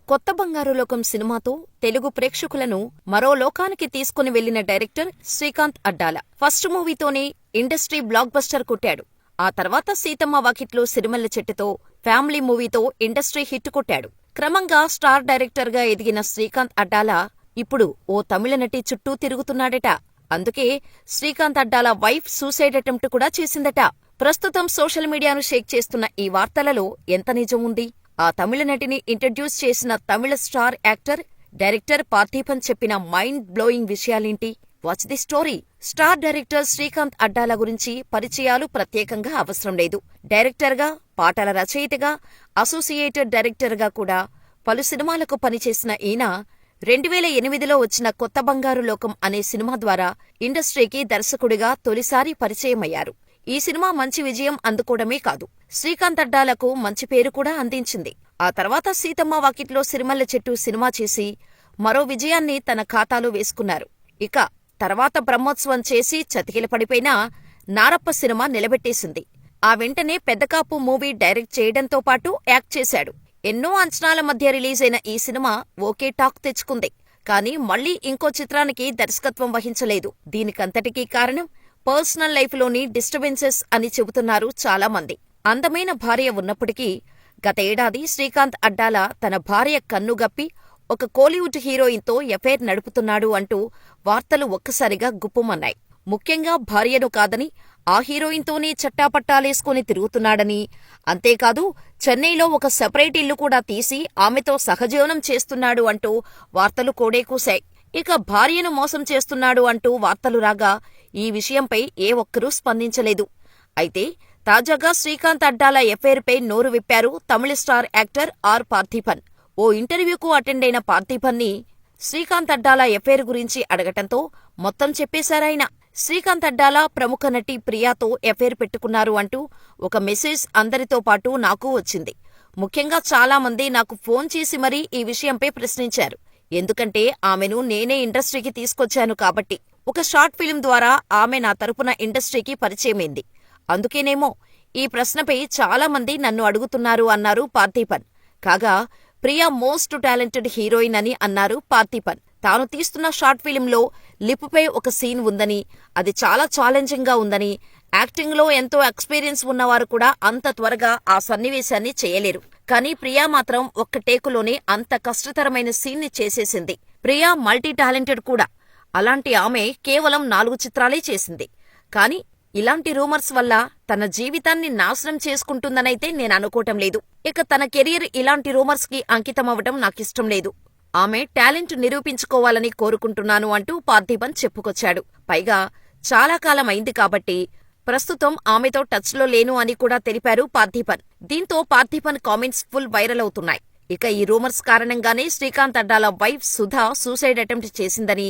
కొత్త బంగారు లోకం సినిమాతో తెలుగు ప్రేక్షకులను మరో లోకానికి తీసుకుని వెళ్లిన డైరెక్టర్ శ్రీకాంత్ అడ్డాల. ఫస్ట్ మూవీతోనే ఇండస్ట్రీ బ్లాక్ బస్టర్ కొట్టాడు. ఆ తర్వాత సీతమ్మ వాకిట్లో సిరిమల్ల చెట్టుతో ఫ్యామిలీ మూవీతో ఇండస్ట్రీ హిట్ కొట్టాడు. క్రమంగా స్టార్ డైరెక్టర్గా ఎదిగిన శ్రీకాంత్ అడ్డాల ఇప్పుడు ఓ తమిళ నటి చుట్టూ తిరుగుతున్నాడట. అందుకే Srikanth Addala wife suicide attempt కూడా చేసిందట. ప్రస్తుతం సోషల్ మీడియాను షేక్ చేస్తున్న ఈ వార్తలలో ఎంత నిజం ఉంది? ఆ తమిళ నటిని ఇంట్రడ్యూస్ చేసిన తమిళ స్టార్ యాక్టర్, డైరెక్టర్ పార్థిపన్ చెప్పిన మైండ్ బ్లోయింగ్ విషయాలేంటి? Watch the story. Star director Srikanth Addala గురించి పరిచయాలు ప్రత్యేకంగా అవసరం లేదు. డైరెక్టర్గా, పాటల రచయితగా, అసోసియేటెడ్ డైరెక్టర్గా కూడా పలు సినిమాలకు పనిచేసిన ఈయన 2008లో వచ్చిన కొత్త బంగారు లోకం అనే సినిమా ద్వారా ఇండస్ట్రీకి దర్శకుడిగా తొలిసారి పరిచయమయ్యారు. ఈ సినిమా మంచి విజయం అందుకోవడమే కాదు, శ్రీకాంత్ అడ్డాలకు మంచి పేరు కూడా అందించింది. ఆ తర్వాత సీతమ్మ వాకిట్లో సిరిమల్ల చెట్టు సినిమా చేసి మరో విజయాన్ని తన ఖాతాలో వేసుకున్నారు. ఇక తర్వాత బ్రహ్మోత్సవం చేసి చతికిల పడిపోయినా నారప్ప సినిమా నిలబెట్టేసింది. ఆ వెంటనే పెద్దకాపు మూవీ డైరెక్ట్ చేయడంతో పాటు యాక్ట్ చేశాడు. ఎన్నో అంచనాల మధ్య రిలీజైన ఈ సినిమా ఓకే టాక్ తెచ్చుకుంది. కానీ మళ్లీ ఇంకో చిత్రానికి దర్శకత్వం వహించలేదు. దీనికంతటికీ కారణం పర్సనల్ లైఫ్లోని డిస్టర్బెన్సెస్ అని చెబుతున్నారు చాలామంది. అందమైన భార్య ఉన్నప్పటికీ గత ఏడాది శ్రీకాంత్ అడ్డాల తన భార్య కన్నుగప్పి ఒక కోలీవుడ్ హీరోయిన్తో ఎఫైర్ నడుపుతున్నాడు అంటూ వార్తలు ఒక్కసారిగా గుప్పుమన్నాయి. ముఖ్యంగా భార్యను కాదని ఆ హీరోయిన్తోనే చట్టాపట్టాలేసుకుని తిరుగుతున్నాడని, అంతేకాదు చెన్నైలో ఒక సెపరేట్ ఇల్లు కూడా తీసి ఆమెతో సహజీవనం చేస్తున్నాడు అంటూ వార్తలు కోడేకూశాయి. ఇక భార్యను మోసం చేస్తున్నాడు అంటూ వార్తలు రాగా ఈ విషయంపై ఏ ఒక్కరూ స్పందించలేదు. అయితే తాజాగా శ్రీకాంత్ అడ్డాల ఎఫైర్పై నోరు విప్పారు తమిళ స్టార్ యాక్టర్ ఆర్ పార్థిపన్. ఓ ఇంటర్వ్యూకు అటెండైన పార్థిపన్ని శ్రీకాంత్ అడ్డాల ఎఫైర్ గురించి అడగటంతో మొత్తం చెప్పేశారాయన. శ్రీకాంత్ అడ్డాల ప్రముఖ నటి ప్రియాతో ఎఫైర్ పెట్టుకున్నారు అంటూ ఒక మెసేజ్ అందరితో పాటు నాకు వచ్చింది. ముఖ్యంగా చాలామంది నాకు ఫోన్ చేసి మరీ ఈ విషయంపై ప్రశ్నించారు. ఎందుకంటే ఆమెను నేనే ఇండస్ట్రీకి తీసుకొచ్చాను కాబట్టి. ఒక షార్ట్ ఫిల్మ్ ద్వారా ఆమె నా తరపున ఇండస్ట్రీకి పరిచయమైంది. అందుకేనేమో ఈ ప్రశ్నపై చాలామంది నన్ను అడుగుతున్నారు అన్నారు పార్థిపన్. కాగా ప్రియా మోస్ట్ టాలెంటెడ్ హీరోయిన్ అని అన్నారు పార్థిపన్. తాను తీస్తున్న షార్ట్ ఫిల్మ్లో లిప్పుపై ఒక సీన్ ఉందని, అది చాలా ఛాలెంజింగ్ గా ఉందని, యాక్టింగ్లో ఎంతో ఎక్స్పీరియన్స్ ఉన్నవారు కూడా అంత త్వరగా ఆ సన్నివేశాన్ని చేయలేరు. కానీ ప్రియా మాత్రం ఒక్క టేకులోనే అంత కష్టతరమైన సీన్ని చేసేసింది. ప్రియా మల్టీ టాలెంటెడ్ కూడా. అలాంటి ఆమె కేవలం 4 చిత్రాలే చేసింది. కానీ ఇలాంటి రూమర్స్ వల్ల తన జీవితాన్ని నాశనం చేసుకుంటుందనైతే నేననుకోవటం లేదు. ఇక తన కెరీర్ ఇలాంటి రూమర్స్ కి అంకితమవ్వటం నాకిష్టం లేదు. ఆమె టాలెంట్ నిరూపించుకోవాలని కోరుకుంటున్నాను అంటూ పార్థిపన్ చెప్పుకొచ్చాడు. పైగా చాలా కాలం అయింది కాబట్టి ప్రస్తుతం ఆమెతో టచ్లో లేను అని కూడా తెలిపారు పార్థిపన్. దీంతో పార్థిపన్ కామెంట్స్ ఫుల్ వైరల్ అవుతున్నాయి. ఇక ఈ రూమర్స్ కారణంగానే Srikanth Addala wife Sudha suicide attempt చేసిందని,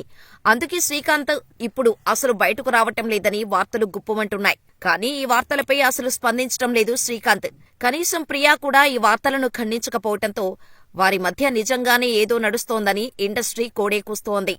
అందుకే శ్రీకాంత్ ఇప్పుడు అసలు బయటకు రావటం లేదని వార్తలు గుప్పమంటున్నాయి. కానీ ఈ వార్తలపై అసలు స్పందించటం లేదు శ్రీకాంత్. కనీసం ప్రియా కూడా ఈ వార్తలను ఖండించకపోవటంతో వారి మధ్య నిజంగానే ఏదో నడుస్తోందని ఇండస్ట్రీ కోడేకూస్తోంది.